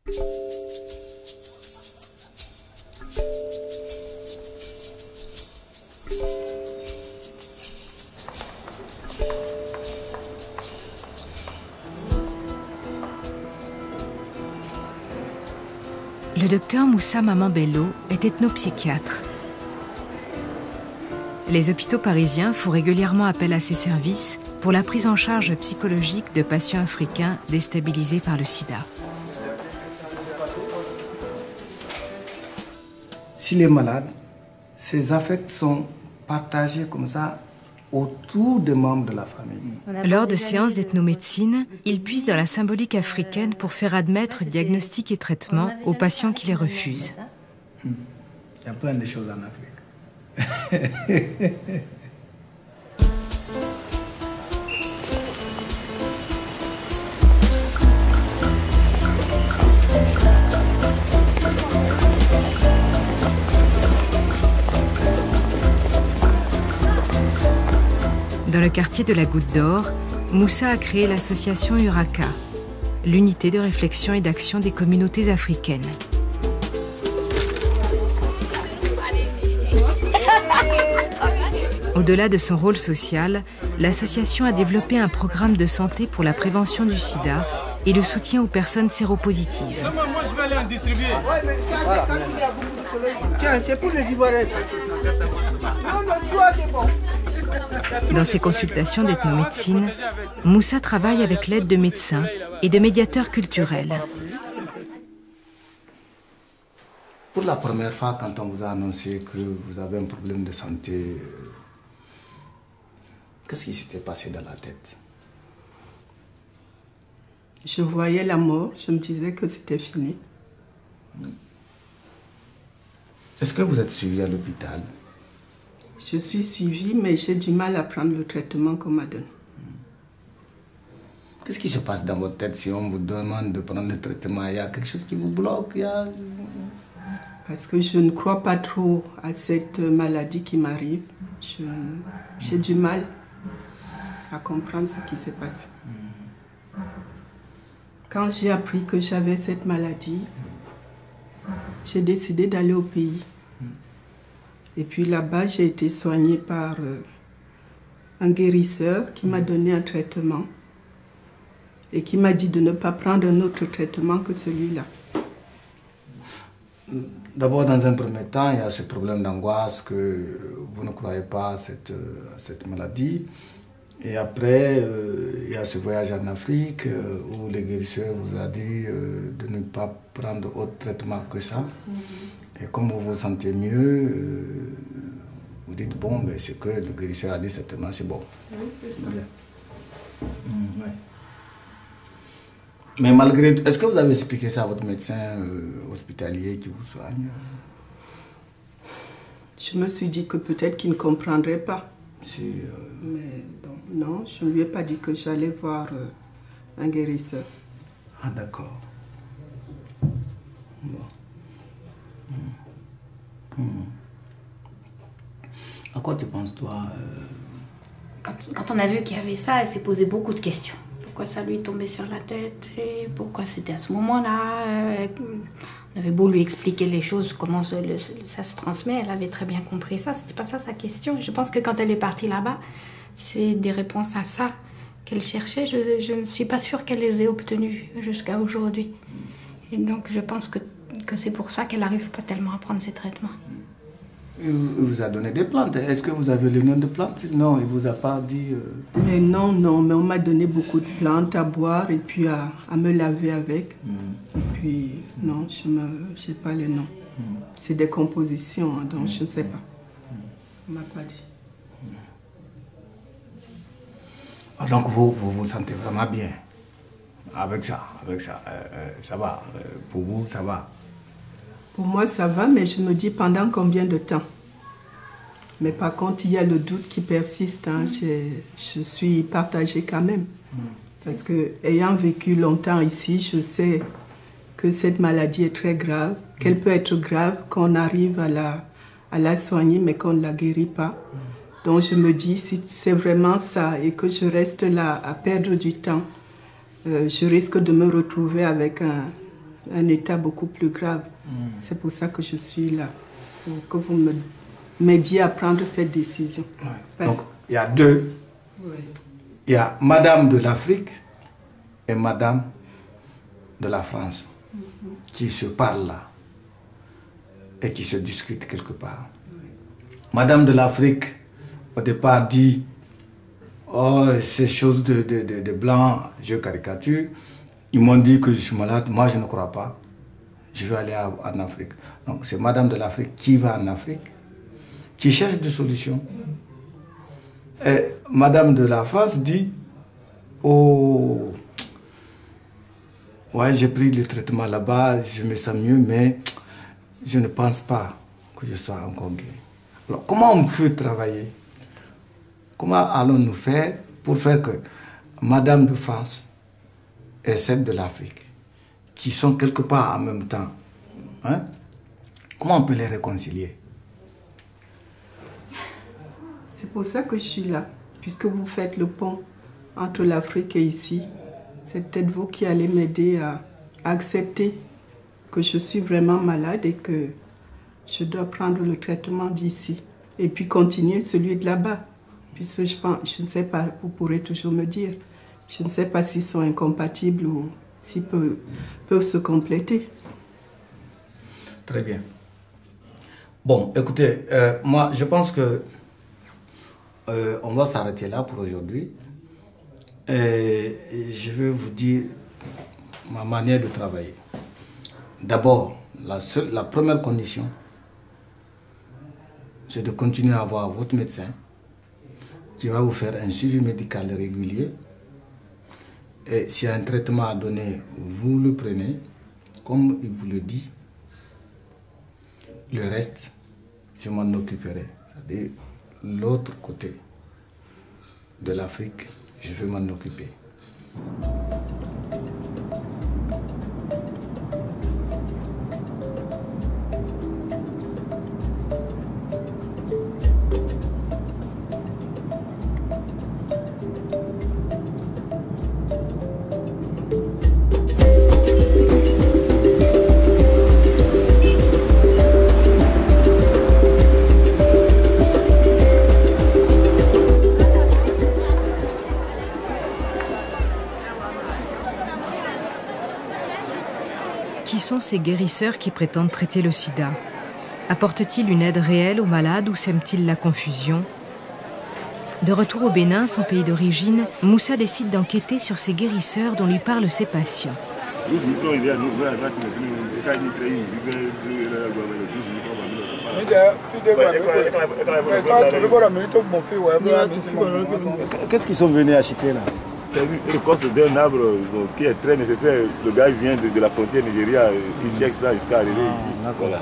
Le docteur Moussa Maman Bello est ethnopsychiatre. Les hôpitaux parisiens font régulièrement appel à ses services pour la prise en charge psychologique de patients africains déstabilisés par le sida. S'il est malade, ses affects sont partagés comme ça autour des membres de la famille. Lors de séances d'ethnomédecine, il puise dans la symbolique africaine pour faire admettre diagnostic et traitement aux patients qui les refusent. Il y a plein de choses en Afrique. Dans le quartier de la Goutte d'Or, Moussa a créé l'association Uraka, l'unité de réflexion et d'action des communautés africaines. Au-delà de son rôle social, l'association a développé un programme de santé pour la prévention du sida et le soutien aux personnes séropositives. Moi, je vais aller en distribuer. Tiens, c'est pour les Ivoiriens. Non, toi, c'est bon. Dans ses consultations d'ethnomédecine, Moussa travaille avec l'aide de médecins et de médiateurs culturels. Pour la première fois, quand on vous a annoncé que vous avez un problème de santé, qu'est-ce qui s'était passé dans la tête? Je voyais la mort, je me disais que c'était fini. Est-ce que vous êtes suivi à l'hôpital? Je suis suivie, mais j'ai du mal à prendre le traitement qu'on m'a donné. Qu'est-ce qui se passe dans votre tête si on vous demande de prendre le traitement? Il y a quelque chose qui vous bloque? Parce que je ne crois pas trop à cette maladie qui m'arrive. J'ai du mal à comprendre ce qui s'est passé. Quand j'ai appris que j'avais cette maladie, j'ai décidé d'aller au pays. Et puis là-bas, j'ai été soignée par un guérisseur qui m'a donné un traitement et qui m'a dit de ne pas prendre un autre traitement que celui-là. D'abord, dans un premier temps, il y a ce problème d'angoisse que vous ne croyez pas à cette maladie. Et après, il y a ce voyage en Afrique où le guérisseur vous a dit de ne pas prendre autre traitement que ça. Et comme vous vous sentez mieux, vous dites, bon, ben, c'est que le guérisseur a dit certainement, c'est bon. Oui, c'est ça. Ouais. Mais malgré tout, est-ce que vous avez expliqué ça à votre médecin hospitalier qui vous soigne? Je me suis dit que peut-être qu'il ne comprendrait pas. Si, Mais non, je ne lui ai pas dit que j'allais voir un guérisseur. Ah, d'accord. Bon. À quoi tu penses, toi Quand on a vu qu'il y avait ça, elle s'est posé beaucoup de questions. Pourquoi ça lui tombait sur la tête et pourquoi c'était à ce moment-là. On avait beau lui expliquer les choses, comment ça se transmet, elle avait très bien compris ça. C'était pas ça sa question. Je pense que quand elle est partie là-bas, c'est des réponses à ça qu'elle cherchait. Je ne suis pas sûre qu'elle les ait obtenues jusqu'à aujourd'hui. Et donc je pense que c'est pour ça qu'elle n'arrive pas tellement à prendre ses traitements. Il vous a donné des plantes. Est-ce que vous avez le nom de plantes? Non, il ne vous a pas dit... Mais non, mais on m'a donné beaucoup de plantes à boire et puis à me laver avec. Et puis, non, je n'ai pas les noms. C'est des compositions, hein, donc je ne sais pas. On ne m'a pas dit. Ah, donc vous sentez vraiment bien avec ça, ça va. Pour vous, ça va? Pour moi, ça va, mais je me dis pendant combien de temps? Mais par contre, il y a le doute qui persiste. Hein. Je suis partagée quand même. Parce que, ayant vécu longtemps ici, je sais que cette maladie est très grave, qu'elle peut être grave qu'on arrive à la soigner, mais qu'on ne la guérit pas. Donc je me dis, si c'est vraiment ça et que je reste là à perdre du temps, je risque de me retrouver avec un état beaucoup plus grave. C'est pour ça que je suis là, pour que vous m'aidiez à prendre cette décision. Donc, il y a deux. Il y a Madame de l'Afrique et Madame de la France qui se parlent là et qui se discutent quelque part. Madame de l'Afrique, au départ, dit « Oh, ces choses de blanc, je caricature. Ils m'ont dit que je suis malade. Moi, je ne crois pas. Je vais aller en Afrique. » Donc, c'est Madame de l'Afrique qui va en Afrique, qui cherche des solutions. Et Madame de la France dit « Oh, ouais, j'ai pris le traitement là-bas, je me sens mieux, mais je ne pense pas que je sois encore guéri. » Alors, comment on peut travailler? Comment allons-nous faire pour faire que Madame de France et celle de l'Afrique, qui sont quelque part en même temps, hein, comment on peut les réconcilier? C'est pour ça que je suis là, puisque vous faites le pont entre l'Afrique et ici. C'est peut-être vous qui allez m'aider à accepter que je suis vraiment malade et que je dois prendre le traitement d'ici. Et puis continuer celui de là-bas. Puisque je ne sais pas, vous pourrez toujours me dire, je ne sais pas s'ils sont incompatibles ou s'ils peuvent se compléter. Très bien. Bon, écoutez, moi je pense que on va s'arrêter là pour aujourd'hui. Et je vais vous dire ma manière de travailler. D'abord, la première condition, c'est de continuer à avoir votre médecin qui va vous faire un suivi médical régulier. Et s'il y a un traitement à donner, vous le prenez, comme il vous le dit. Le reste, je m'en occuperai. C'est-à-dire l'autre côté de l'Afrique, je vais m'en occuper. Qui sont ces guérisseurs qui prétendent traiter le sida? Apportent-ils une aide réelle aux malades ou sèment-ils la confusion? De retour au Bénin, son pays d'origine, Moussa décide d'enquêter sur ces guérisseurs dont lui parlent ses patients. Qu'est-ce qu'ils sont venus acheter là? C'est une écorce d'un arbre qui est très nécessaire. Le gars vient de la frontière Nigeria, il cherche ça jusqu'à arriver ici. D'accord. Voilà.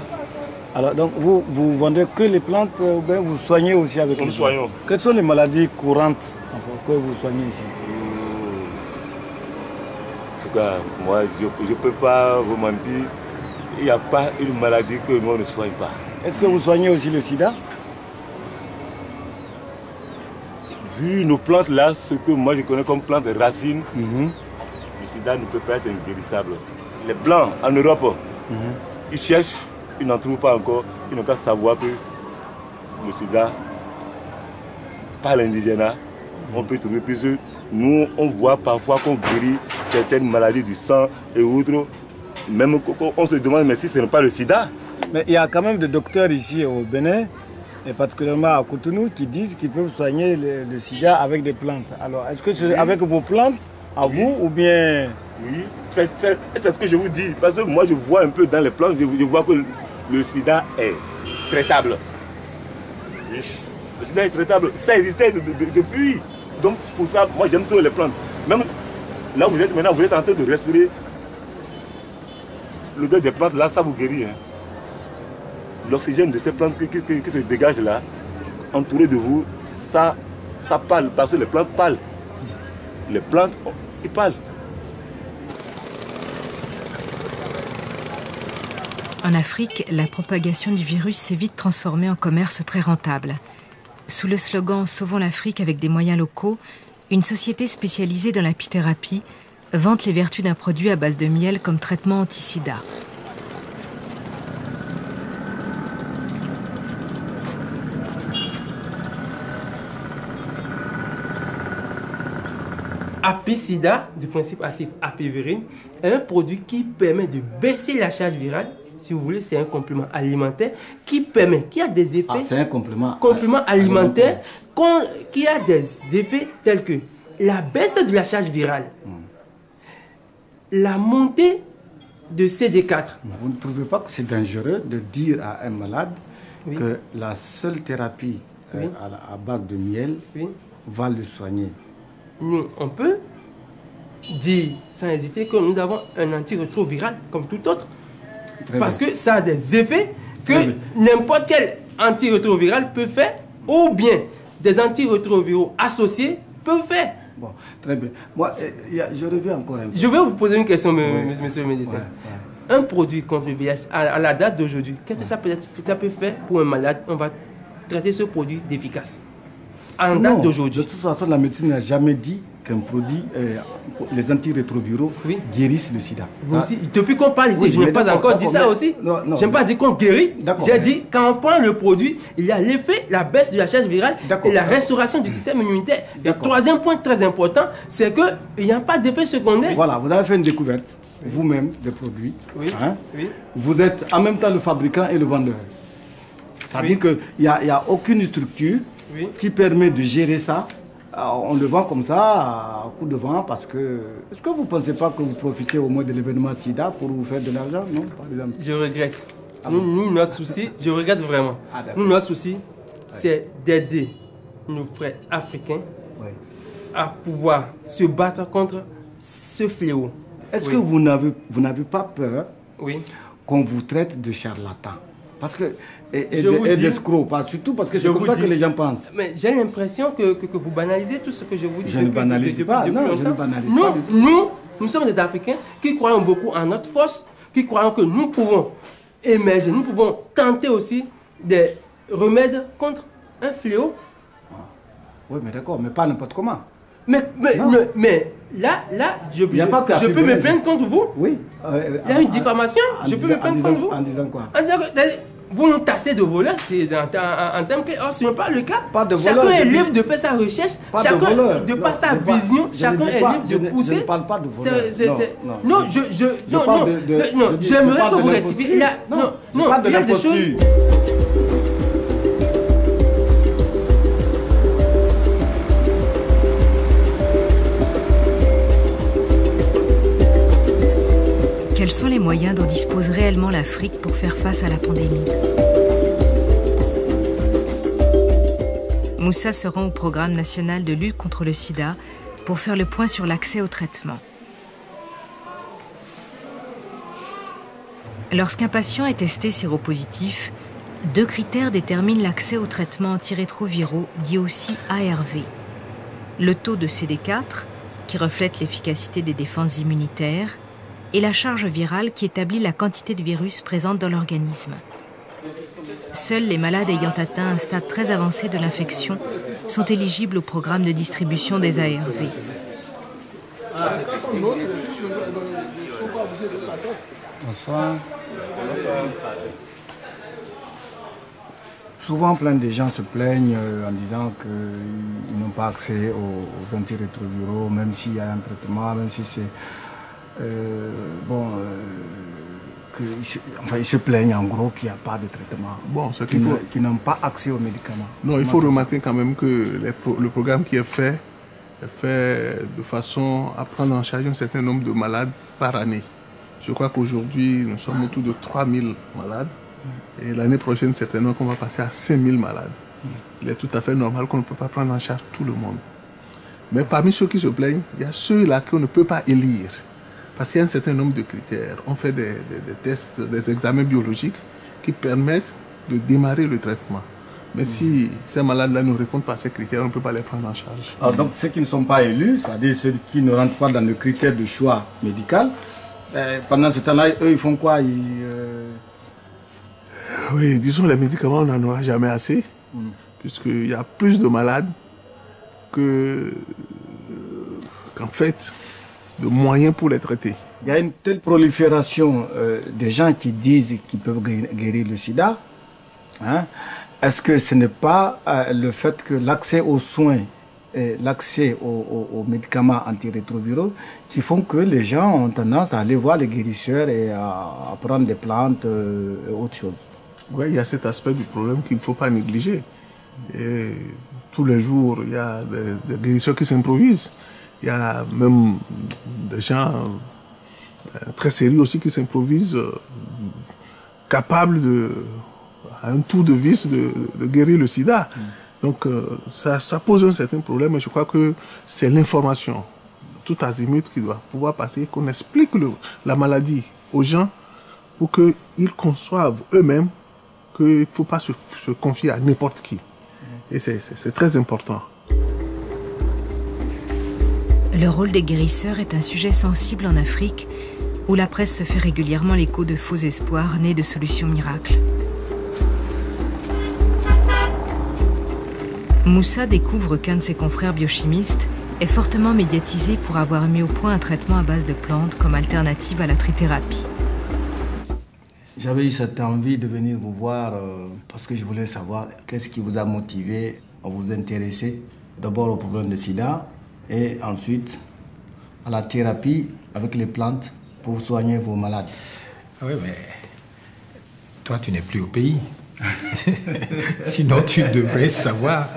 Alors donc vous vendez que les plantes ou bien vous soignez aussi avec les plantes? Nous soignons. Quelles sont les maladies courantes que vous soignez ici? En tout cas, moi je ne peux pas vous mentir, il n'y a pas une maladie que nous ne soigne pas. Est-ce que vous soignez aussi le sida? Vu nos plantes là, ce que moi je connais comme plantes racines, le sida ne peut pas être inguérissable. Les blancs en Europe, ils cherchent, ils n'en trouvent pas encore, ils n'ont qu'à savoir que le sida, par l'indigénat, on peut trouver plus. Nous, on voit parfois qu'on guérit certaines maladies du sang et autres, même on se demande mais si ce n'est pas le sida. Mais il y a quand même des docteurs ici au Bénin, et particulièrement à Cotonou, qui disent qu'ils peuvent soigner le sida avec des plantes. Alors, est-ce que c'est avec vos plantes, à vous, ou bien... Oui, c'est ce que je vous dis. Parce que moi, je vois un peu dans les plantes, je vois que le sida est traitable. Le sida est traitable. Ça existait depuis. Donc, pour ça, moi, j'aime trop les plantes. Même là où vous êtes maintenant, vous êtes en train de respirer. L'odeur des plantes, là, ça vous guérit. Hein. L'oxygène de ces plantes qui se dégagent là, entouré de vous, ça parle, parce que les plantes parlent. Les plantes, ils parlent. En Afrique, la propagation du virus s'est vite transformée en commerce très rentable. Sous le slogan « Sauvons l'Afrique avec des moyens locaux », une société spécialisée dans l'apithérapie vante les vertus d'un produit à base de miel comme traitement anti-sida. Apicida, du principe actif apivérine, est un produit qui permet de baisser la charge virale. Si vous voulez, c'est un complément alimentaire qui a des effets. C'est un complément alimentaire qui a des effets tels que la baisse de la charge virale, la montée de CD4. Vous ne trouvez pas que c'est dangereux de dire à un malade que la seule thérapie à base de miel va le soigner? Nous, on peut dire sans hésiter que nous avons un antirétroviral comme tout autre. Parce que ça a des effets que n'importe quel antirétroviral peut faire, ou bien des antirétroviraux associés peuvent faire. Bon, très bien. Moi, je reviens encore un peu. Je vais vous poser une question, monsieur le médecin. Un produit contre le VIH, à la date d'aujourd'hui, qu'est-ce que ça peut faire pour un malade? On va traiter ce produit d'efficace. En date d'aujourd'hui. De toute façon, la médecine n'a jamais dit qu'un produit, les antirétroviraux guérissent le sida. Vous aussi, depuis qu'on parle ici, je n'ai pas encore dit ça aussi. Je n'ai pas dit qu'on guérit. J'ai dit quand on prend le produit, il y a l'effet, la baisse de la charge virale et la restauration du système immunitaire. Et troisième point très important, c'est qu'il n'y a pas d'effet secondaire. Voilà, vous avez fait une découverte, vous-même, des produits. Vous êtes en même temps le fabricant et le vendeur. C'est-à-dire qu'il n'y a aucune structure qui permet de gérer ça. On le vend comme ça, à coup de vent, parce que... Est-ce que vous ne pensez pas que vous profitez au moins de l'événement SIDA pour vous faire de l'argent, non, par exemple? Je regrette. Nous, notre souci, je regrette vraiment. Notre souci, c'est d'aider nos frères africains à pouvoir se battre contre ce fléau. Est-ce que vous n'avez pas peur qu'on vous traite de charlatan? Parce que... Et d'escrocs, surtout parce que c'est comme ça que les gens pensent. Mais j'ai l'impression que vous banalisez tout ce que je vous dis. Je ne banalise pas, non, je ne banalise pas. Nous sommes des Africains qui croyons beaucoup en notre force, qui croyons que nous pouvons émerger, nous pouvons tenter aussi des remèdes contre un fléau. Oui, mais d'accord, mais pas n'importe comment. Mais là, je peux me plaindre contre vous. Oui. Il y a une diffamation, je peux me plaindre contre vous. En disant quoi? En disant que vous nous tassez de voleurs, c'est en termes que ce n'est pas le cas. Pas de voleurs, chacun est libre de faire sa recherche, chacun de par sa vision, chacun est libre de pousser. Je ne parle pas de voleurs. Non, j'aimerais que vous rectifiez. Non, il y a des choses. Quels sont les moyens dont dispose réellement l'Afrique pour faire face à la pandémie? Moussa se rend au programme national de lutte contre le sida pour faire le point sur l'accès au traitement. Lorsqu'un patient est testé séropositif, 2 critères déterminent l'accès au traitement antirétroviraux, dit aussi ARV. Le taux de CD4, qui reflète l'efficacité des défenses immunitaires, et la charge virale qui établit la quantité de virus présente dans l'organisme. Seuls les malades ayant atteint un stade très avancé de l'infection sont éligibles au programme de distribution des ARV. Bonsoir. Souvent, plein de gens se plaignent en disant qu'ils n'ont pas accès aux antirétroviraux, même s'il y a un traitement, même si c'est... ils se plaignent en gros qu'il n'y a pas de traitement, qu'ils n'ont pas accès aux médicaments. Non, il faut remarquer quand même que le programme qui est fait de façon à prendre en charge un certain nombre de malades par année. Je crois qu'aujourd'hui, nous sommes autour de 3000 malades et l'année prochaine, certainement qu'on va passer à 5000 malades. Il est tout à fait normal qu'on ne peut pas prendre en charge tout le monde. Mais parmi ceux qui se plaignent, il y a ceux-là qu'on ne peut pas élire. Parce qu'il y a un certain nombre de critères. On fait des tests, des examens biologiques qui permettent de démarrer le traitement. Mais si ces malades-là ne répondent pas à ces critères, on ne peut pas les prendre en charge. Alors donc ceux qui ne sont pas élus, c'est-à-dire ceux qui ne rentrent pas dans le critère de choix médical, pendant ce temps-là, eux, ils font quoi? Oui, disons les médicaments, on n'en aura jamais assez. Puisqu'il y a plus de malades qu'en fait, moyens pour les traiter. Il y a une telle prolifération des gens qui disent qu'ils peuvent guérir le sida. Hein? Est-ce que ce n'est pas le fait que l'accès aux soins et l'accès aux médicaments antirétroviraux qui font que les gens ont tendance à aller voir les guérisseurs et à prendre des plantes et autre chose? Oui, il y a cet aspect du problème qu'il ne faut pas négliger. Et tous les jours, il y a des guérisseurs qui s'improvisent. Il y a même des gens très sérieux aussi qui s'improvisent, capables à un tour de vis de guérir le sida. Donc ça pose un certain problème et je crois que c'est l'information, tout azimut, qui doit pouvoir passer, qu'on explique la maladie aux gens pour qu'ils conçoivent eux-mêmes qu'il ne faut pas se confier à n'importe qui. Et c'est très important. Le rôle des guérisseurs est un sujet sensible en Afrique, où la presse se fait régulièrement l'écho de faux espoirs nés de solutions miracles. Moussa découvre qu'un de ses confrères biochimistes est fortement médiatisé pour avoir mis au point un traitement à base de plantes comme alternative à la trithérapie. J'avais eu cette envie de venir vous voir parce que je voulais savoir qu'est-ce qui vous a motivé à vous intéresser d'abord au problème de sida et ensuite à la thérapie avec les plantes pour soigner vos malades. Oui, mais toi, tu n'es plus au pays. Sinon, tu devrais savoir.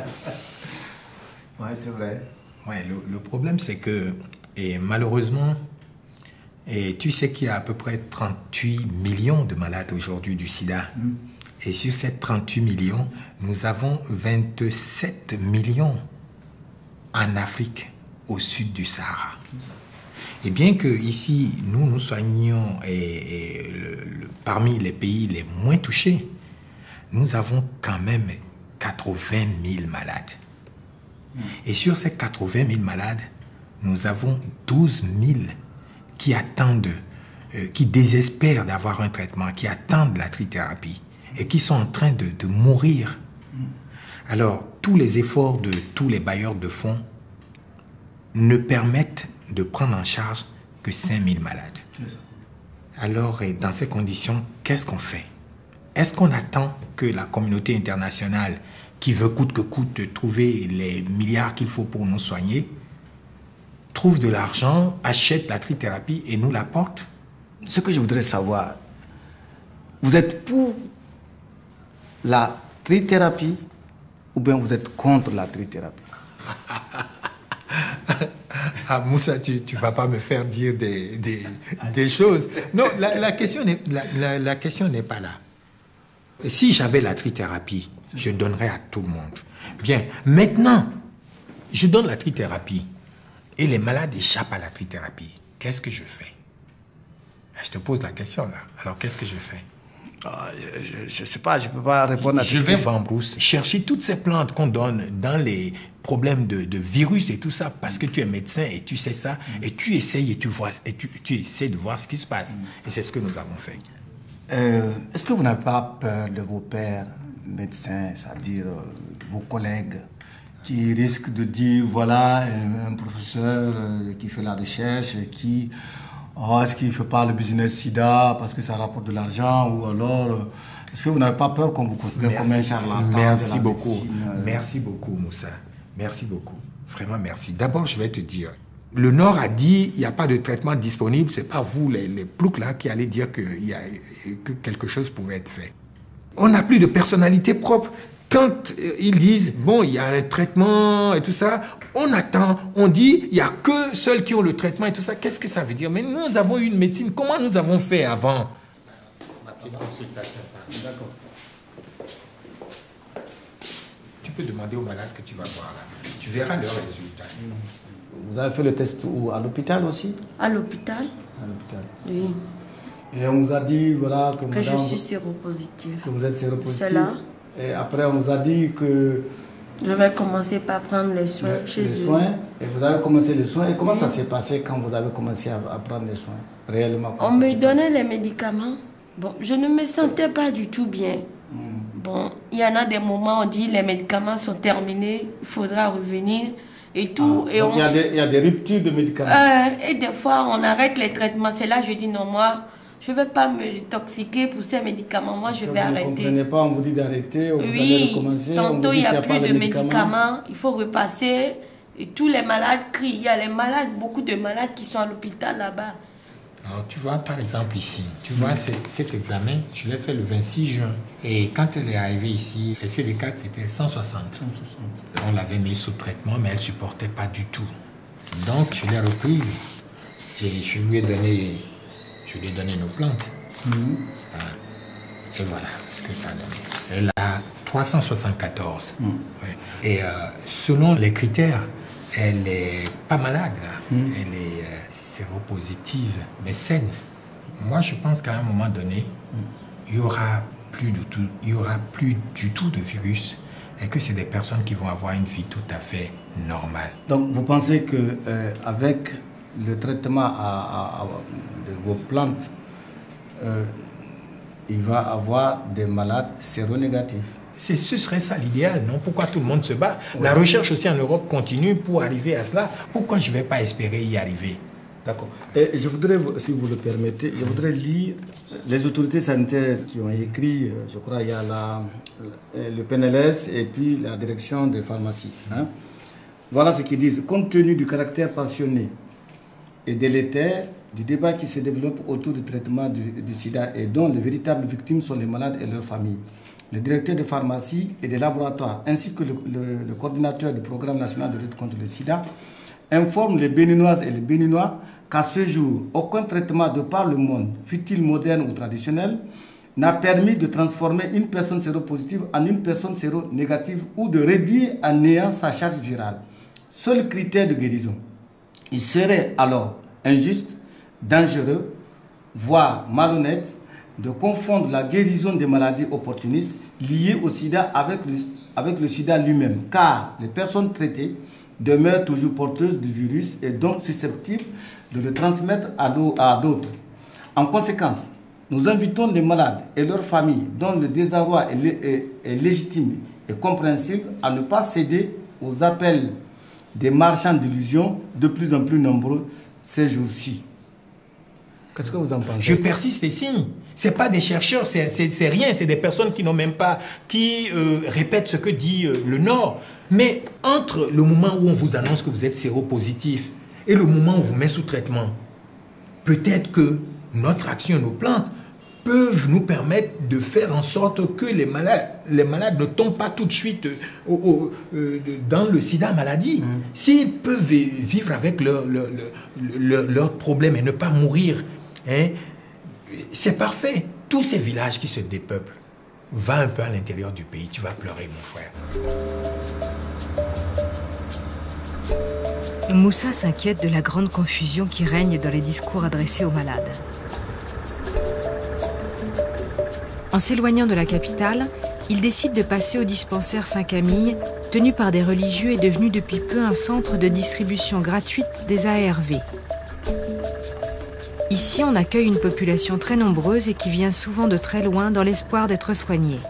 Oui, c'est vrai. Ouais, le problème, c'est que, et malheureusement, tu sais qu'il y a à peu près 38 millions de malades aujourd'hui du sida. Et sur ces 38 millions, nous avons 27 millions en Afrique, au sud du Sahara. Et bien que ici, nous soignons parmi les pays les moins touchés, nous avons quand même 80 000 malades. Et sur ces 80 000 malades, nous avons 12 000 qui attendent, qui désespèrent d'avoir un traitement, qui attendent la trithérapie et qui sont en train de mourir. Alors, tous les efforts de tous les bailleurs de fonds ne permettent de prendre en charge que 5 000 malades. Alors, dans ces conditions, qu'est-ce qu'on fait? Est-ce qu'on attend que la communauté internationale, qui veut coûte que coûte trouver les milliards qu'il faut pour nous soigner, trouve de l'argent, achète la trithérapie et nous l'apporte? Ce que je voudrais savoir, vous êtes pour la trithérapie ou bien vous êtes contre la trithérapie? Ah, Moussa, tu ne vas pas me faire dire des choses. Non, la question n'est pas là. Si j'avais la trithérapie, je donnerais à tout le monde. Bien, maintenant, je donne la trithérapie et les malades échappent à la trithérapie. Qu'est-ce que je fais? Je te pose la question là. Alors, qu'est-ce que je fais? Je ne sais pas, je ne peux pas répondre à cette question. Je vais voir en brousse, chercher toutes ces plantes qu'on donne dans les problèmes de virus et tout ça, parce que tu es médecin et tu sais ça, et tu essayes et tu vois, et tu essaies de voir ce qui se passe. Et c'est ce que nous avons fait. Est-ce que vous n'avez pas peur de vos pairs médecins, c'est-à-dire vos collègues, qui risquent de dire, voilà, un professeur qui fait la recherche, qui... est-ce qu'il ne fait pas le business sida parce que ça rapporte de l'argent, ou alors est-ce que vous n'avez pas peur qu'on vous considère comme un charlatan? Merci beaucoup. Merci beaucoup, Moussa. Merci beaucoup. Vraiment merci. D'abord, je vais te dire, le Nord a dit il n'y a pas de traitement disponible. Ce n'est pas vous, les ploucs là, qui allez dire que quelque chose pouvait être fait. On n'a plus de personnalité propre. Quand ils disent, bon, il y a un traitement et tout ça, on attend, on dit, il n'y a que ceux qui ont le traitement et tout ça. Qu'est-ce que ça veut dire? Mais nous avons eu une médecine. Comment nous avons fait avant? D'accord. Tu peux demander aux malades que tu vas voir là. Tu verras leurs résultats. Vous avez fait le test où? À l'hôpital aussi? À l'hôpital. À l'hôpital. Oui. Et on vous a dit, voilà, que madame, je suis séropositive. Que vous êtes séropositive. C'est là. Et après, on nous a dit que... Je vais commencer par prendre les soins chez eux. Soins. Et vous avez commencé les soins. Et comment ça s'est passé quand vous avez commencé à prendre les soins? Réellement, on me donnait les médicaments. Bon, je ne me sentais pas du tout bien. Bon, il y en a des moments où on dit les médicaments sont terminés, il faudra revenir. et tout. Et il y a des ruptures de médicaments. Et des fois, on arrête les traitements. C'est là que je dis non, moi, je ne vais pas me toxiquer pour ces médicaments. Moi, je vais arrêter. Vous ne comprenez pas, on vous dit d'arrêter, vous allez recommencer. Tantôt, il n'y a plus de médicaments. Il faut repasser. Et tous les malades crient. Il y a les malades, beaucoup de malades qui sont à l'hôpital là-bas. Alors, tu vois, par exemple, ici, tu vois, cet examen, je l'ai fait le 26 juin. Et quand elle est arrivée ici, le CD4, c'était 160. On l'avait mis sous traitement, mais elle ne supportait pas du tout. Donc, je l'ai reprise et je lui ai donné nos plantes. Voilà. Et voilà ce que ça a donné. Elle a 374. Ouais. Et selon les critères, elle n'est pas malade, là. Elle est séropositive, mais saine. Moi, je pense qu'à un moment donné, il n'y aura plus du tout de virus et que c'est des personnes qui vont avoir une vie tout à fait normale. Donc, vous pensez que avec le traitement de vos plantes, il va avoir des malades séronégatifs? Ce serait ça l'idéal, non? Pourquoi tout le monde se bat? La recherche aussi en Europe continue pour arriver à cela. Pourquoi je ne vais pas espérer y arriver? D'accord. Et je voudrais, si vous le permettez, je voudrais lire les autorités sanitaires qui ont écrit, je crois il y a le PNLS et puis la direction des pharmacies. Hein. Voilà ce qu'ils disent. Compte tenu du caractère passionné et délétère du débat qui se développe autour du traitement du sida et dont les véritables victimes sont les malades et leurs familles, le directeur des pharmacies et des laboratoires, ainsi que le coordinateur du programme national de lutte contre le sida, informe les Béninoises et les Béninois qu'à ce jour, aucun traitement de par le monde, fût-il moderne ou traditionnel, n'a permis de transformer une personne séropositive en une personne séronégative ou de réduire à néant sa charge virale. Seul critère de guérison. Il serait alors injuste, dangereux, voire malhonnête, de confondre la guérison des maladies opportunistes liées au sida avec le sida lui-même, car les personnes traitées demeurent toujours porteuses du virus et donc susceptibles de le transmettre à d'autres. En conséquence, nous invitons les malades et leurs familles, dont le désarroi est légitime et compréhensible, à ne pas céder aux appels des marchands d'illusions de plus en plus nombreux ces jours-ci. Qu'est-ce que vous en pensez? Je persiste et signe. Ce n'est pas des chercheurs, c'est rien, c'est des personnes qui n'ont même pas, qui répètent ce que dit le Nord. Mais entre le moment où on vous annonce que vous êtes séropositif et le moment où on vous met sous traitement, peut-être que notre action, nos plantes, peuvent nous permettre de faire en sorte que les malades ne tombent pas tout de suite dans le sida maladie. S'ils peuvent vivre avec leurs problèmes et ne pas mourir, hein, c'est parfait. Tous ces villages qui se dépeuplent, va un peu à l'intérieur du pays, tu vas pleurer, mon frère. Moussa s'inquiète de la grande confusion qui règne dans les discours adressés aux malades. En s'éloignant de la capitale, il décide de passer au dispensaire Saint-Camille, tenu par des religieux et devenu depuis peu un centre de distribution gratuite des ARV. Ici, on accueille une population très nombreuse et qui vient souvent de très loin dans l'espoir d'être soignée.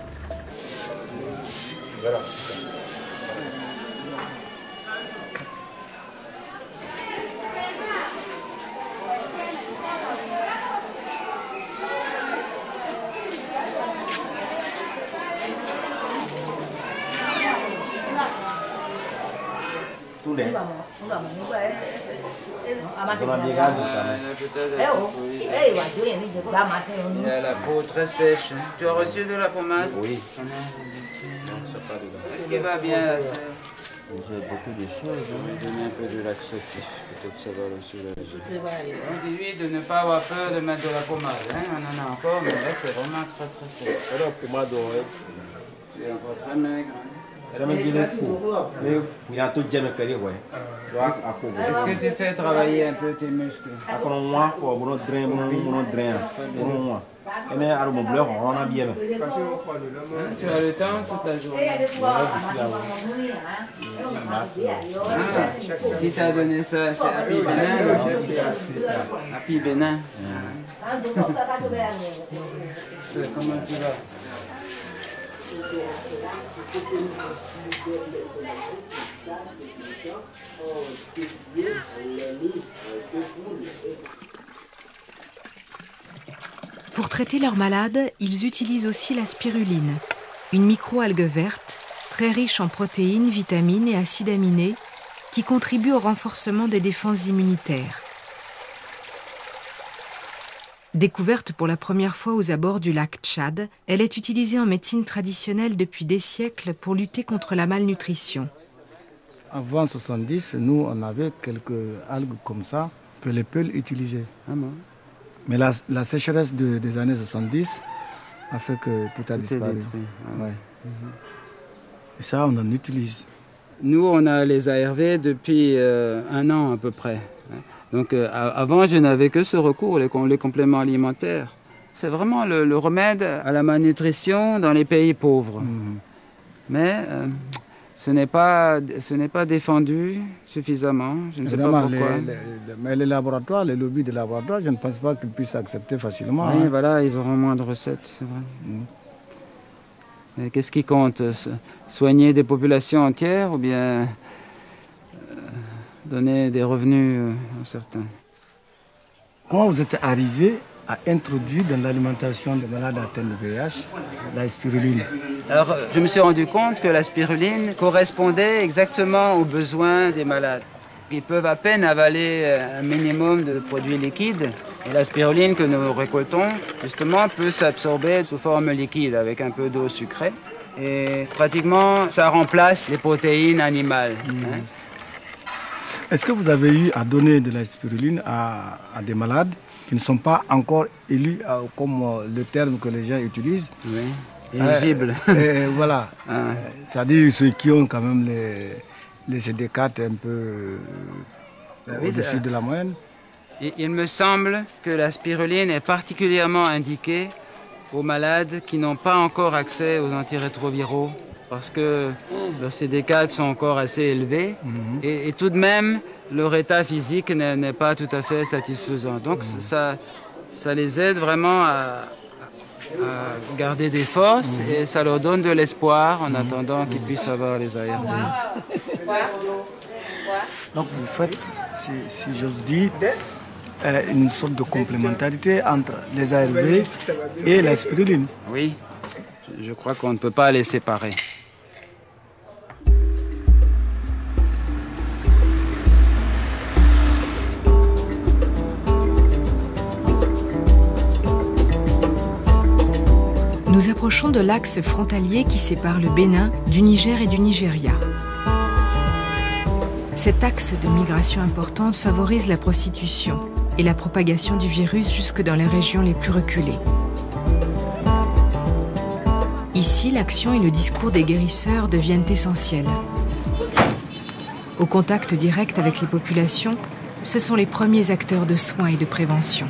Elle a la peau très sèche. Tu as reçu de la pommade? Oui. Est-ce qu'il va bien la sœur? J'ai beaucoup de choses. Donner un peu de laxatif. Peut-être ça va le soulager. On dit lui de ne pas avoir peur de mettre de la pommade. Hein? On en a encore, mais là c'est vraiment très très sèche. Alors, pommade, tu es encore très maigre. Est-ce que tu fais travailler un peu tes muscles? Tu as le temps toute la journée. Qui t'a donné ça? C'est Happy Bénin? Happy Bénin. Comment tu vas? Pour traiter leurs malades, ils utilisent aussi la spiruline, une micro-algue verte, très riche en protéines, vitamines et acides aminés, qui contribue au renforcement des défenses immunitaires. Découverte pour la première fois aux abords du lac Tchad, elle est utilisée en médecine traditionnelle depuis des siècles pour lutter contre la malnutrition. Avant 70, nous, on avait quelques algues comme ça que les Peuls utilisaient. Mais la sécheresse des années 70 a fait que tout a disparu. Ouais. Et ça, on en utilise. Nous, on a les ARV depuis 1 an à peu près. Donc avant, je n'avais que ce recours, les compléments alimentaires. C'est vraiment le remède à la malnutrition dans les pays pauvres. Mais ce n'est pas défendu suffisamment. Je ne sais pas pourquoi. Mais les laboratoires, les lobbies des laboratoires, je ne pense pas qu'ils puissent accepter facilement. Oui, voilà, ils auront moins de recettes, c'est vrai. Mais qu'est-ce qui compte? Soigner des populations entières ou bien donner des revenus à certains? Comment vous êtes arrivé à introduire dans l'alimentation des malades atteints de VIH la spiruline? Alors, je me suis rendu compte que la spiruline correspondait exactement aux besoins des malades. Ils peuvent à peine avaler un minimum de produits liquides. Et la spiruline que nous récoltons, justement, peut s'absorber sous forme liquide avec un peu d'eau sucrée. Et pratiquement, ça remplace les protéines animales. Est-ce que vous avez eu à donner de la spiruline à des malades qui ne sont pas encore élus, comme le terme que les gens utilisent? Oui, éligibles. Voilà. C'est-à-dire ceux qui ont quand même les CD4 un peu au-dessus de la moyenne. Il me semble que la spiruline est particulièrement indiquée aux malades qui n'ont pas encore accès aux antirétroviraux parce que leurs CD4 sont encore assez élevés et tout de même leur état physique n'est pas tout à fait satisfaisant. Donc ça les aide vraiment à garder des forces et ça leur donne de l'espoir en attendant qu'ils puissent avoir les ARV. Donc vous faites, si j'ose dire, une sorte de complémentarité entre les ARV et la spiruline. Oui, je crois qu'on ne peut pas les séparer. Nous approchons de l'axe frontalier qui sépare le Bénin du Niger et du Nigeria. Cet axe de migration importante favorise la prostitution et la propagation du virus jusque dans les régions les plus reculées. Ici, l'action et le discours des guérisseurs deviennent essentiels. Au contact direct avec les populations, ce sont les premiers acteurs de soins et de prévention.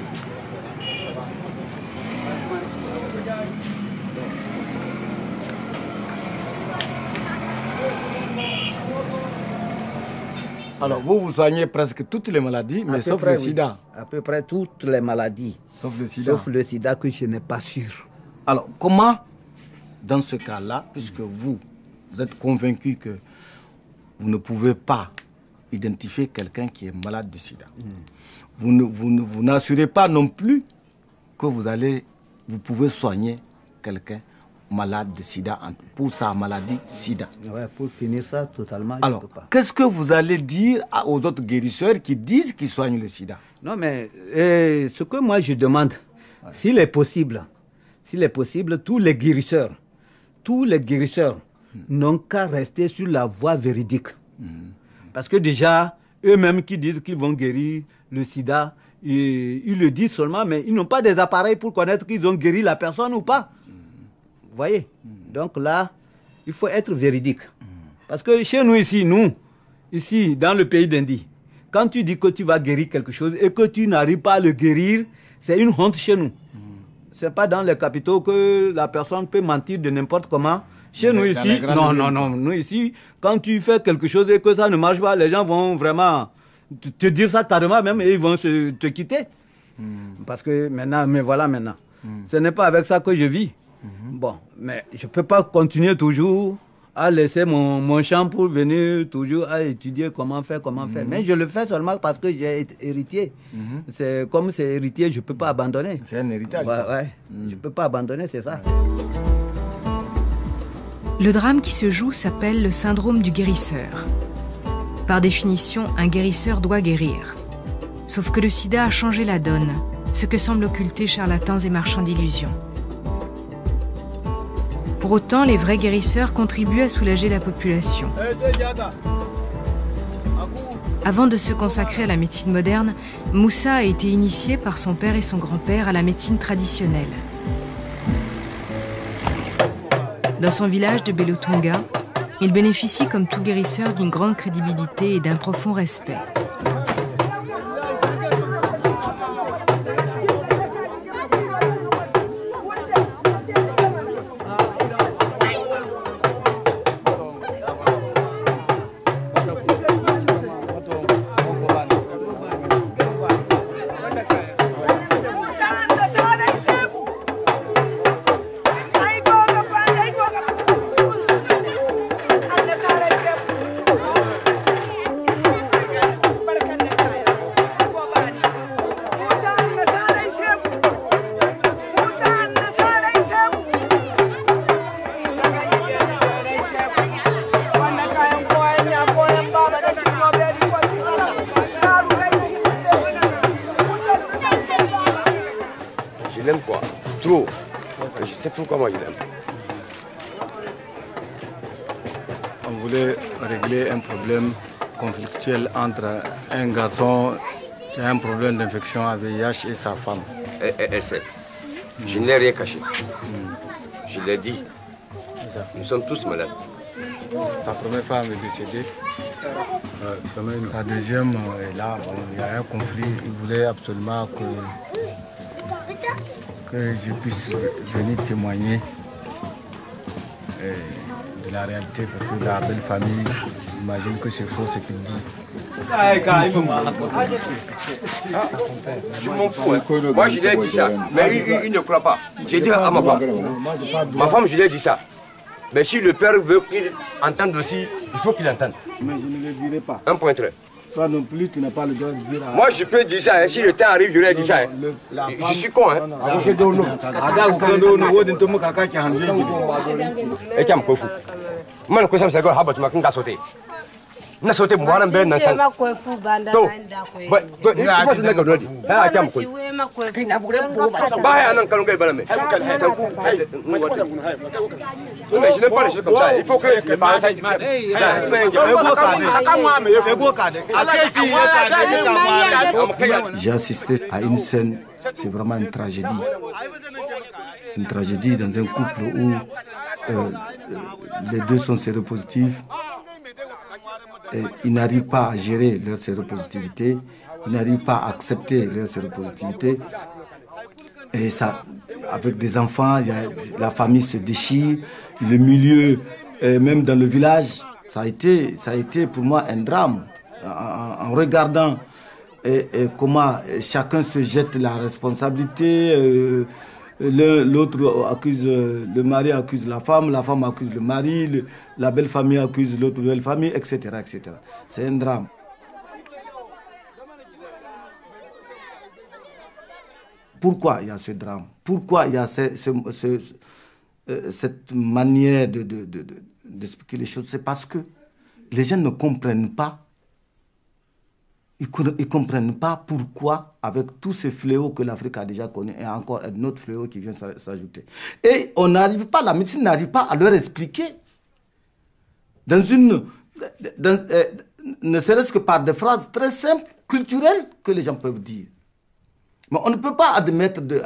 Alors, vous soignez presque toutes les maladies, mais sauf le sida. Oui. À peu près toutes les maladies. Sauf le sida. Sauf le sida que je n'ai pas sûr. Alors, comment, dans ce cas-là, puisque vous êtes convaincu que vous ne pouvez pas identifier quelqu'un qui est malade du sida, vous n'assurez pas non plus que vous pouvez soigner quelqu'un malade de sida pour sa maladie sida. Ouais, pour finir ça totalement. Alors, qu'est-ce que vous allez dire aux autres guérisseurs qui disent qu'ils soignent le sida? Non, mais ce que moi je demande, s'il est possible, tous les guérisseurs n'ont qu'à rester sur la voie véridique. Parce que déjà, eux-mêmes qui disent qu'ils vont guérir le sida, ils le disent seulement, mais ils n'ont pas des appareils pour connaître qu'ils ont guéri la personne ou pas. Vous voyez? Donc là, il faut être véridique. Parce que chez nous ici, dans le pays d'Indie, quand tu dis que tu vas guérir quelque chose et que tu n'arrives pas à le guérir, c'est une honte chez nous. Ce n'est pas dans les capitaux que la personne peut mentir de n'importe comment. Chez nous ici, non. Nous ici, quand tu fais quelque chose et que ça ne marche pas, les gens vont vraiment te dire ça carrément même et ils vont te quitter. Parce que maintenant, ce n'est pas avec ça que je vis. Bon, mais je ne peux pas continuer toujours à laisser mon champ pour venir toujours à étudier comment faire. Mais je le fais seulement parce que j'ai été héritier. C'est comme c'est héritier, je ne peux pas abandonner. C'est un héritage. Ouais. Je ne peux pas abandonner, c'est ça. Le drame qui se joue s'appelle le syndrome du guérisseur. Par définition, un guérisseur doit guérir. Sauf que le sida a changé la donne, ce que semblent occulter charlatans et marchands d'illusions. Pour autant, les vrais guérisseurs contribuent à soulager la population. Avant de se consacrer à la médecine moderne, Moussa a été initié par son père et son grand-père à la médecine traditionnelle. Dans son village de Belotunga, il bénéficie comme tout guérisseur d'une grande crédibilité et d'un profond respect. Je l'aime quoi? Trop. Je sais pourquoi moi je l'aime. On voulait régler un problème conflictuel entre un garçon qui a un problème d'infection à VIH et sa femme. Elle sait. Je n'ai rien caché. Je l'ai dit. Nous sommes tous malades. Sa première femme est décédée. Sa deuxième est là. Il y a un conflit. Il voulait absolument que je puisse venir témoigner de la réalité, parce que la belle famille, j'imagine que c'est faux ce qu'il dit. Je m'en fous. Moi je lui ai dit ça, mais il ne croit pas. J'ai dit à ma femme. Ma femme, je lui ai dit ça. Mais si le père veut qu'il entende aussi, il faut qu'il entende. Mais je ne le dirai pas. Un point très. Toi non plus, tu n'as pas le droit de dire. Moi, je peux dire ça. Hein. Si le temps arrive, je lui ai dit ça. Hein. Je suis con. Hein. Et tu as me fou. Moi, je sais que je vais sauter. Je vais sauter pour voir un bel enfant. Je n'aime pas les choses comme ça. Il faut que les parents s'aillent. J'ai assisté à une scène, c'est vraiment une tragédie. Une tragédie dans un couple où les deux sont séropositifs. Et ils n'arrivent pas à gérer leur séropositivité, ils n'arrivent pas à accepter leur séropositivité. Et ça, avec des enfants, la famille se déchire, le milieu, même dans le village, ça a été pour moi un drame. En regardant comment chacun se jette la responsabilité, l'autre accuse, le mari accuse la femme accuse le mari, la belle famille accuse l'autre belle famille, etc. etc. C'est un drame. Pourquoi il y a ce drame? Pourquoi il y a cette manière d'expliquer les choses? C'est parce que les gens ne comprennent pas. Ils ne comprennent pas pourquoi, avec tous ces fléaux que l'Afrique a déjà connus, il y a encore un autre fléau qui vient s'ajouter. Et on n'arrive pas, la médecine n'arrive pas à leur expliquer, ne serait-ce que par des phrases très simples, culturelles, que les gens peuvent dire. Mais on ne peut pas admettre de...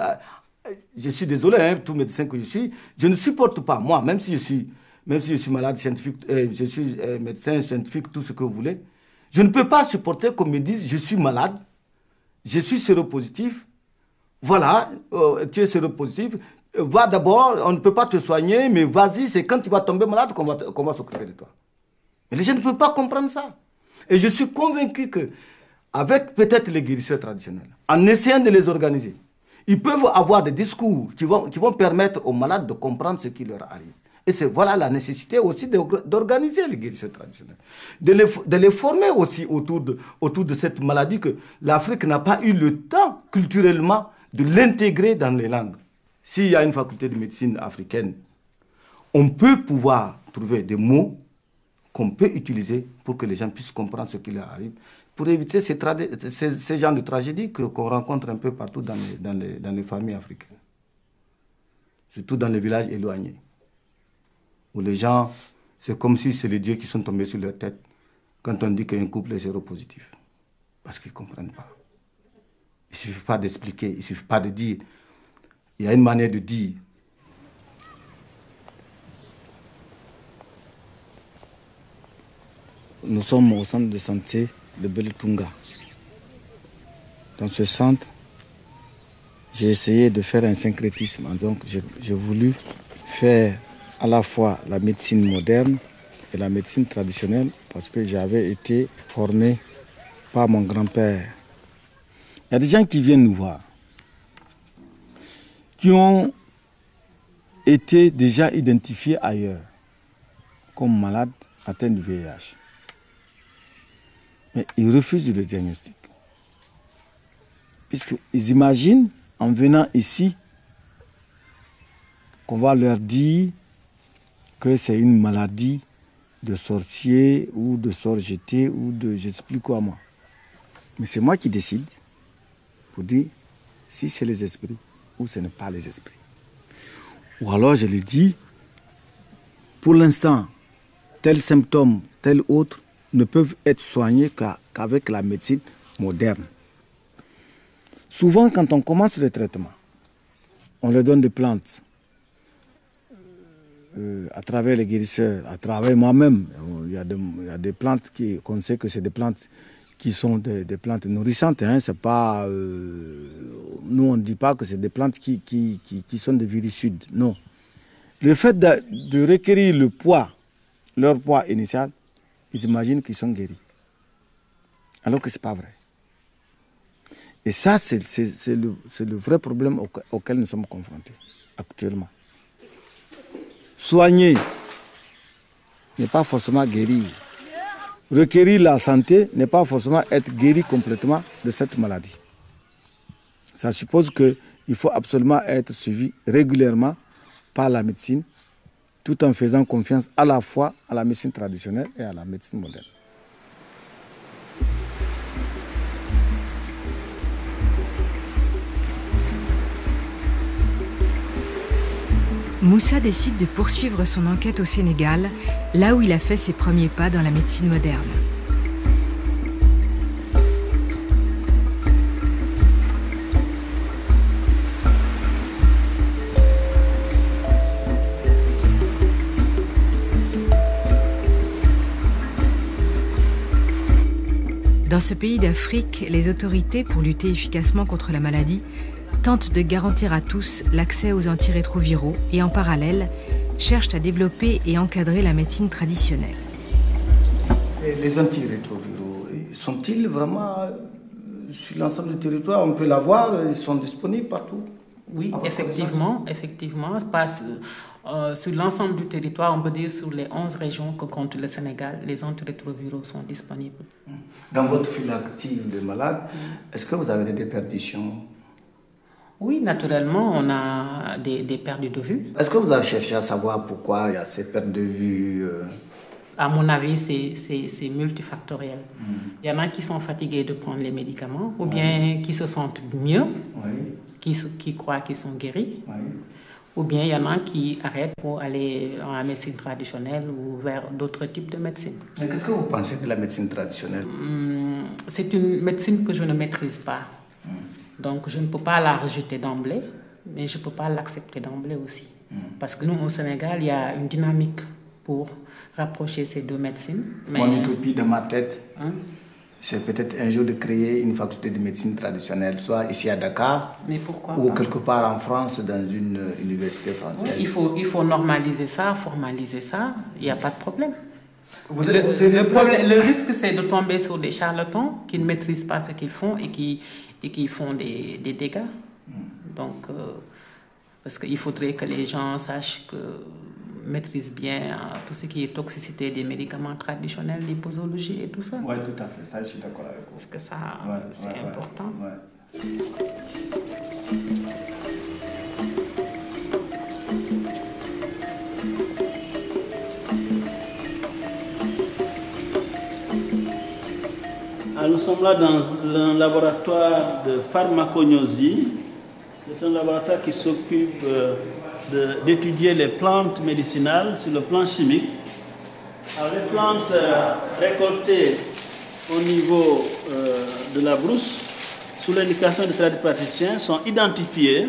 je suis désolé, hein, tout médecin que je suis, je ne supporte pas, moi, même si je suis malade scientifique, je suis médecin scientifique, tout ce que vous voulez, je ne peux pas supporter qu'on me dise je suis malade, je suis séropositif, voilà, tu es séropositif, va d'abord, on ne peut pas te soigner, mais vas-y, c'est quand tu vas tomber malade qu'on va s'occuper de toi. Mais les gens ne peuvent pas comprendre ça. Et je suis convaincu que, avec peut-être les guérisseurs traditionnels, en essayant de les organiser, ils peuvent avoir des discours qui vont permettre aux malades de comprendre ce qui leur arrive. Et voilà la nécessité aussi d'organiser les guérisseurs traditionnels. De les former aussi autour de cette maladie que l'Afrique n'a pas eu le temps culturellement de l'intégrer dans les langues. S'il y a une faculté de médecine africaine, on peut pouvoir trouver des mots qu'on peut utiliser pour que les gens puissent comprendre ce qui leur arrive, pour éviter ces genres de tragédies qu'on rencontre un peu partout dans les familles africaines. Surtout dans les villages éloignés, où les gens, c'est comme si c'est les dieux qui sont tombés sur leur tête quand on dit qu'un couple est séropositif. Parce qu'ils ne comprennent pas. Il ne suffit pas d'expliquer, il ne suffit pas de dire. Il y a une manière de dire. Nous sommes au centre de santé de Beletunga. Dans ce centre, j'ai essayé de faire un syncrétisme. Donc j'ai voulu faire à la fois la médecine moderne et la médecine traditionnelle parce que j'avais été formé par mon grand-père. Il y a des gens qui viennent nous voir, qui ont été déjà identifiés ailleurs comme malades atteints du VIH. Mais ils refusent le diagnostic. Puisqu'ils imaginent, en venant ici, qu'on va leur dire que c'est une maladie de sorcier ou de sort jeté ou de je ne sais plus quoi moi. Mais c'est moi qui décide pour dire si c'est les esprits ou ce n'est pas les esprits. Ou alors je lui dis, pour l'instant, tel symptôme, tel autre, ne peuvent être soignés qu'avec la médecine moderne. Souvent, quand on commence le traitement, on leur donne des plantes à travers les guérisseurs, à travers moi-même. Il y a des plantes qu'on sait que c'est des plantes qui sont des plantes nourrissantes. Hein. C'est pas, nous, on ne dit pas que c'est des plantes qui sont des virucides. Non. Le fait de requérir leur poids initial, ils imaginent qu'ils sont guéris. Alors que ce n'est pas vrai. Et ça, c'est le vrai problème auquel nous sommes confrontés actuellement. Soigner n'est pas forcément guérir. Requérir la santé n'est pas forcément être guéri complètement de cette maladie. Ça suppose qu'il faut absolument être suivi régulièrement par la médecine, tout en faisant confiance à la fois à la médecine traditionnelle et à la médecine moderne. Moussa décide de poursuivre son enquête au Sénégal, là où il a fait ses premiers pas dans la médecine moderne. Dans ce pays d'Afrique, les autorités, pour lutter efficacement contre la maladie, tentent de garantir à tous l'accès aux antirétroviraux et en parallèle, cherchent à développer et encadrer la médecine traditionnelle. Et les antirétroviraux, sont-ils vraiment sur l'ensemble du territoire? On peut l'avoir, ils sont disponibles partout? Oui, effectivement, sur l'ensemble du territoire, on peut dire sur les 11 régions que compte le Sénégal, les antirétroviraux sont disponibles. Dans votre file active de malades, est-ce que vous avez des déperditions? Oui, naturellement, on a des pertes de vue. Est-ce que vous avez cherché à savoir pourquoi il y a ces pertes de vue? À mon avis, c'est multifactoriel. Il y en a qui sont fatigués de prendre les médicaments, ou bien qui se sentent mieux, qui croient qu'ils sont guéris, ou bien il y en a qui arrêtent pour aller dans la médecine traditionnelle ou vers d'autres types de médecine. Mais qu'est-ce que vous pensez de la médecine traditionnelle? C'est une médecine que je ne maîtrise pas. Donc je ne peux pas la rejeter d'emblée, mais je ne peux pas l'accepter d'emblée aussi. Parce que nous, au Sénégal, il y a une dynamique pour rapprocher ces deux médecines. Mais... Mon utopie de ma tête, c'est peut-être un jour de créer une faculté de médecine traditionnelle, soit ici à Dakar, mais pourquoi ou pas? quelque part en France, dans une université française. Oui, il faut normaliser ça, formaliser ça, il n'y a pas de problème. Le risque, c'est de tomber sur des charlatans qui ne maîtrisent pas ce qu'ils font et qui font des dégâts. Donc, parce qu'il faudrait que les gens sachent que maîtrise bien tout ce qui est toxicité des médicaments traditionnels, les posologies et tout ça. Oui, tout à fait. Ça, je suis d'accord avec vous. Parce que ça, c'est important. Nous sommes là dans un laboratoire de pharmacognosie. C'est un laboratoire qui s'occupe d'étudier les plantes médicinales sur le plan chimique. Alors, les plantes récoltées au niveau de la brousse, sous l'indication du tradipraticien, sont identifiées.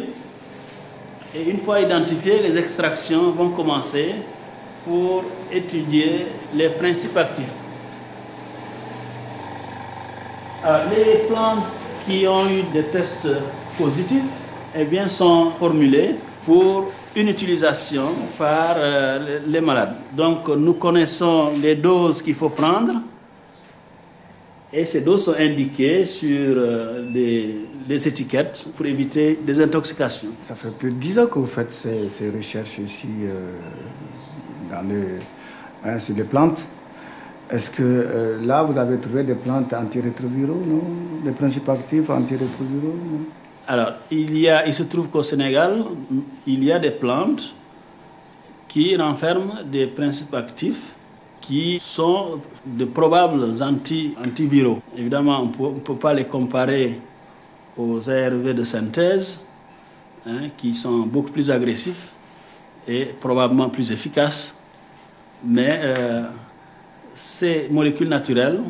Et une fois identifiées, les extractions vont commencer pour étudier les principes actifs. Alors, les plantes qui ont eu des tests positifs sont formulées pour une utilisation par les malades. Donc nous connaissons les doses qu'il faut prendre et ces doses sont indiquées sur des étiquettes pour éviter des intoxications. Ça fait plus de 10 ans que vous faites ces recherches ici sur les plantes. Est-ce que là, vous avez trouvé des plantes antirétroviraux, non? Des principes actifs antirétroviraux, non? Alors, il se trouve qu'au Sénégal, il y a des plantes qui renferment des principes actifs qui sont de probables antiviraux. Évidemment, on ne peut pas les comparer aux ARV de synthèse, qui sont beaucoup plus agressifs et probablement plus efficaces. Mais ces molécules naturelles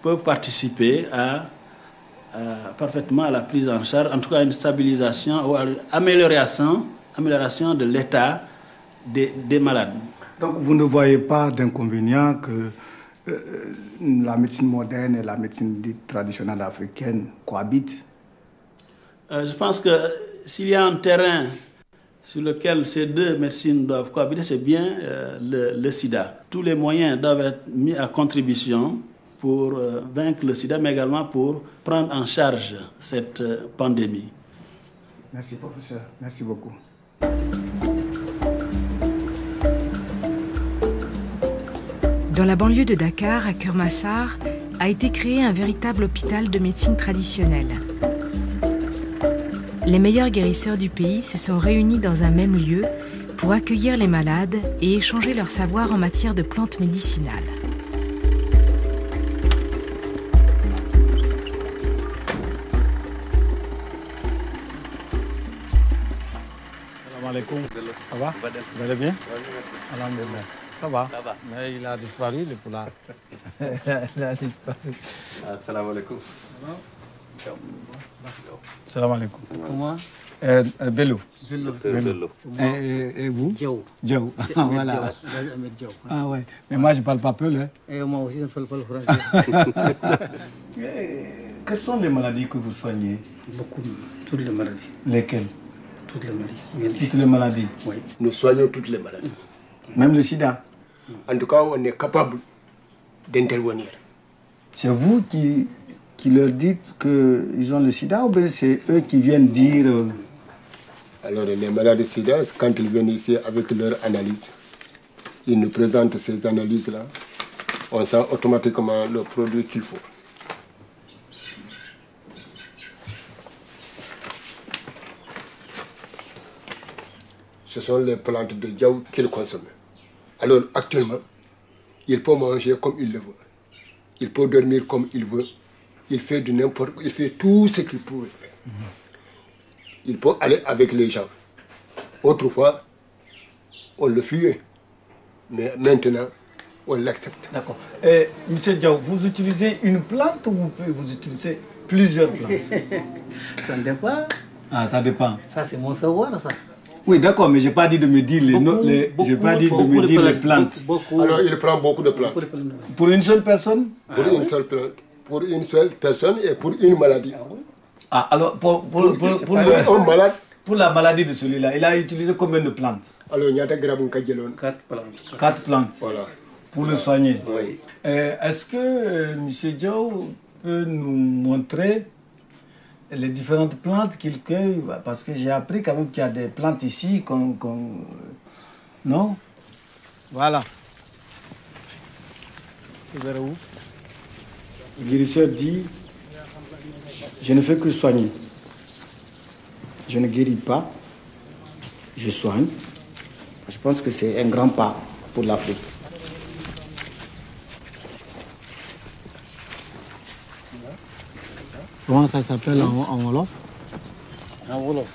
peuvent participer parfaitement à la prise en charge, en tout cas à une stabilisation ou à l'amélioration de l'état des malades. Donc vous ne voyez pas d'inconvénient que la médecine moderne et la médecine dite traditionnelle africaine cohabitent? Je pense que s'il y a un terrain sur lequel ces deux médecines doivent cohabiter, c'est bien le sida. Tous les moyens doivent être mis à contribution pour vaincre le sida, mais également pour prendre en charge cette pandémie. Merci, professeur. Merci beaucoup. Dans la banlieue de Dakar, à Keur-Massar, a été créé un véritable hôpital de médecine traditionnelle. Les meilleurs guérisseurs du pays se sont réunis dans un même lieu pour accueillir les malades et échanger leur savoir en matière de plantes médicinales. Salam alaikum. Ça va? Vous allez bien? Alhamdulillah. Ça va. Mais il a disparu, le poulard. Il a disparu. Salam alaikum. Salam alaikum. Comment? Bello. Bello. Et vous? Diaw. Diaw. Voilà. Ah ouais. Mais moi, je ne parle pas peu, hein? Et moi aussi, je ne parle pas le français. Quelles sont les maladies que vous soignez? Beaucoup. Toutes les maladies. Lesquelles? Toutes les maladies. Toutes les maladies? Oui. Nous soignons toutes les maladies. Même le sida? En tout cas, on est capable d'intervenir. C'est vous qui leur dites qu'ils ont le sida ou bien c'est eux qui viennent dire... Alors les malades sida, quand ils viennent ici avec leur analyse, ils nous présentent ces analyses-là, on sent automatiquement le produit qu'il faut. Ce sont les plantes de Diaw qu'ils consomment. Alors actuellement, il peut manger comme il le veut. Il peut dormir comme il veut. Il fait tout ce qu'il pouvait faire. Il peut aller avec les gens. Autrefois, on le fuyait. Mais maintenant, on l'accepte. D'accord. Monsieur Diaw, vous utilisez une plante ou vous utilisez plusieurs plantes? Ça dépend. Ah, ça dépend. Ça, c'est mon savoir, ça. Oui, d'accord, mais je n'ai pas dit de me dire les plantes. Alors, il prend beaucoup de plantes. Pour une seule personne? Pour une seule plante. Pour une seule personne et pour une maladie. Ah, alors, pour la maladie de celui-là, il a utilisé combien de plantes? Alors, il y a 4 plantes. 4 plantes? Voilà. Pour le soigner? Oui. Est-ce que M. Diaw peut nous montrer les différentes plantes qu'il cueille? Parce que j'ai appris quand même qu'il y a des plantes ici non? Voilà. C'est vers où? Le guérisseur dit, je ne fais que soigner. Je ne guéris pas, je soigne. Je pense que c'est un grand pas pour l'Afrique. Comment ça s'appelle en Wolof? En Wolof.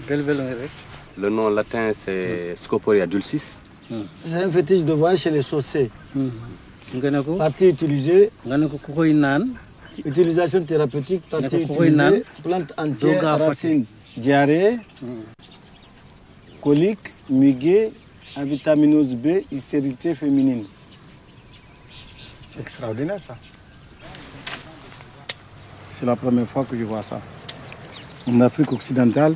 Quel vélo est? Le nom latin, c'est Scoporia dulcis. C'est un fétiche de voyage chez les saucés. Partie utilisée, utilisation thérapeutique, partie utilisée, plante entière, racine, diarrhée, colique, muguet, avitaminose B, hystérité féminine. C'est extraordinaire ça. C'est la première fois que je vois ça. En Afrique occidentale,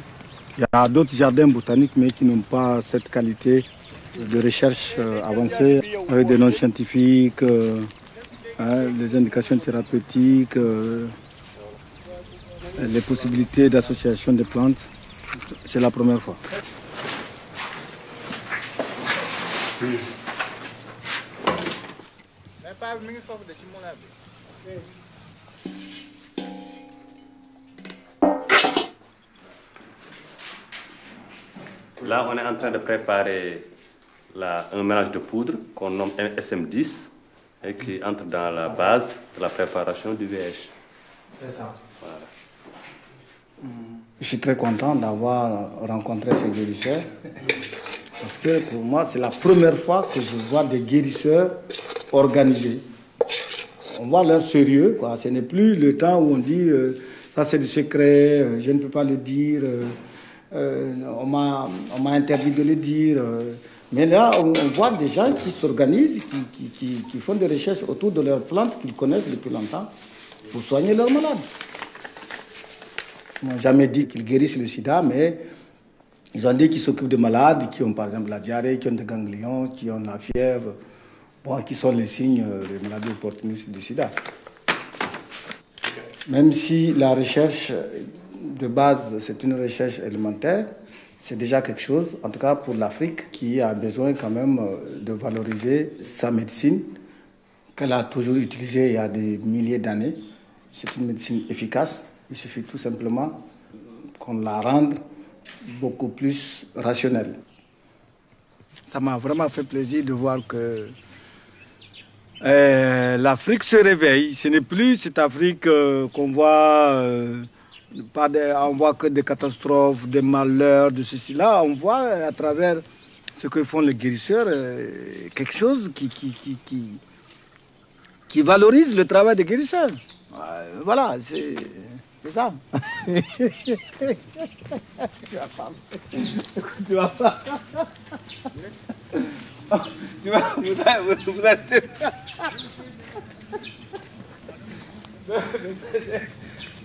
il y a d'autres jardins botaniques, mais qui n'ont pas cette qualité de recherche avancée, avec des noms scientifiques, les indications thérapeutiques, les possibilités d'association des plantes. C'est la première fois. Là, on est en train de préparer un mélange de poudre qu'on nomme SM10 et qui entre dans la base de la préparation du VH. C'est ça. Voilà. Je suis très content d'avoir rencontré ces guérisseurs parce que pour moi, c'est la première fois que je vois des guérisseurs organisés. On voit leur sérieux, quoi. Ce n'est plus le temps où on dit ça c'est du secret, je ne peux pas le dire. On m'a interdit de le dire. Mais là, on voit des gens qui s'organisent, qui font des recherches autour de leurs plantes qu'ils connaissent depuis longtemps pour soigner leurs malades. Ils n'ont jamais dit qu'ils guérissent le sida, mais ils ont dit qu'ils s'occupent de malades qui ont par exemple la diarrhée, qui ont des ganglions, qui ont la fièvre, bon, qui sont les signes des maladies opportunistes du sida. Même si la recherche de base, c'est une recherche élémentaire, c'est déjà quelque chose, en tout cas pour l'Afrique, qui a besoin quand même de valoriser sa médecine, qu'elle a toujours utilisée il y a des milliers d'années. C'est une médecine efficace, il suffit tout simplement qu'on la rende beaucoup plus rationnelle. Ça m'a vraiment fait plaisir de voir que l'Afrique se réveille. Ce n'est plus cette Afrique qu'on voit... on voit que des catastrophes, des malheurs, de ceci. Là, on voit à travers ce que font les guérisseurs quelque chose qui valorise le travail des guérisseurs. Voilà, c'est ça. Tu vas pas. Tu vas, vous êtes...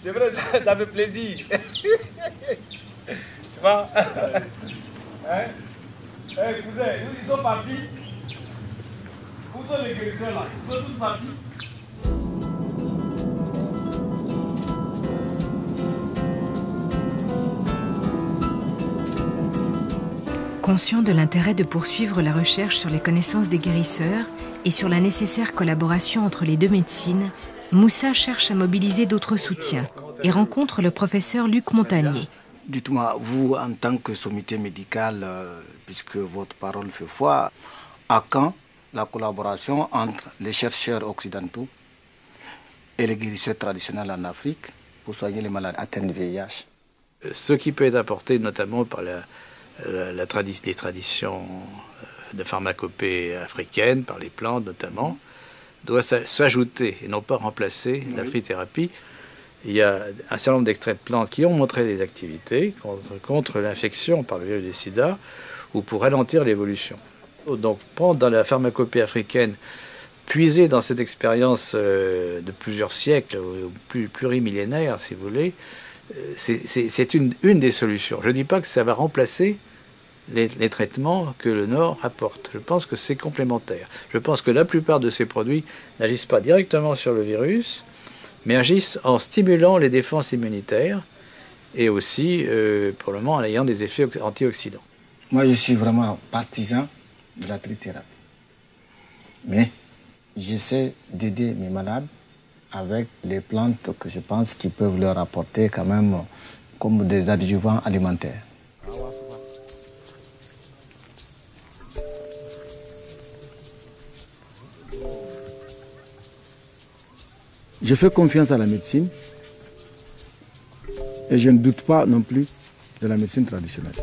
C'est vrai, ça fait plaisir. Tu vois? Hein? Cousin, ils sont partis. Où sont les guérisseurs là? Ils sont tous partis. Conscient de l'intérêt de poursuivre la recherche sur les connaissances des guérisseurs et sur la nécessaire collaboration entre les deux médecines, Moussa cherche à mobiliser d'autres soutiens et rencontre le professeur Luc Montagnier. Dites-moi, vous, en tant que sommité médical, puisque votre parole fait foi, à quand la collaboration entre les chercheurs occidentaux et les guérisseurs traditionnels en Afrique pour soigner les malades atteints de VIH? Ce qui peut être apporté notamment par les traditions de pharmacopée africaine, par les plantes notamment, doit s'ajouter et non pas remplacer la trithérapie. Il y a un certain nombre d'extraits de plantes qui ont montré des activités contre l'infection par le virus du sida ou pour ralentir l'évolution. Donc prendre dans la pharmacopée africaine, puiser dans cette expérience de plusieurs siècles, plurimillénaire si vous voulez, c'est une des solutions. Je ne dis pas que ça va remplacer les traitements que le Nord apporte. Je pense que c'est complémentaire. Je pense que la plupart de ces produits n'agissent pas directement sur le virus, mais agissent en stimulant les défenses immunitaires et aussi, pour le moment, en ayant des effets antioxydants. Moi, je suis vraiment partisan de la trithérapie. Mais j'essaie d'aider mes malades avec les plantes que je pense qu'ils peuvent leur apporter quand même comme des adjuvants alimentaires. Je fais confiance à la médecine et je ne doute pas non plus de la médecine traditionnelle.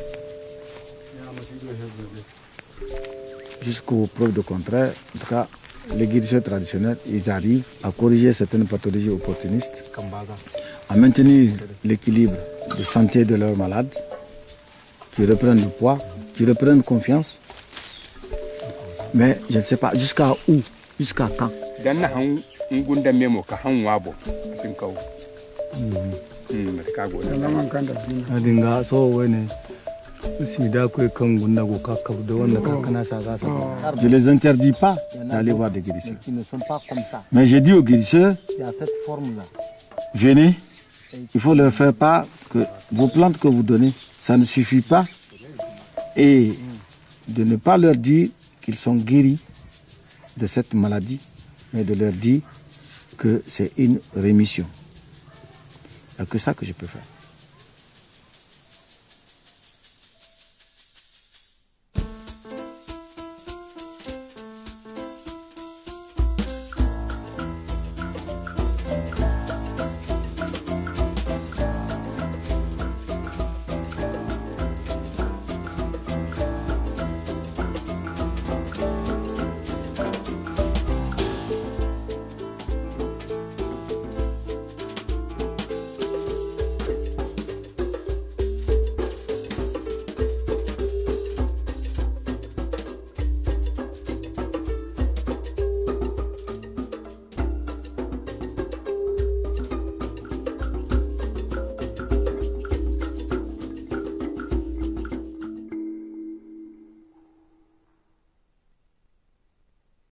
Jusqu'aux preuves de contraire, en tout cas, les guérisseurs traditionnels, ils arrivent à corriger certaines pathologies opportunistes, à maintenir l'équilibre de santé de leurs malades, qui reprennent le poids, qui reprennent confiance. Mais je ne sais pas jusqu'à où, jusqu'à quand. Je ne les interdis pas d'aller voir des guérisseurs. Mais j'ai dit aux guérisseurs, venez, il faut leur faire part que vos plantes que vous donnez, ça ne suffit pas. Et de ne pas leur dire qu'ils sont guéris de cette maladie, mais de leur dire que c'est une rémission. Il n'y a que ça que je peux faire.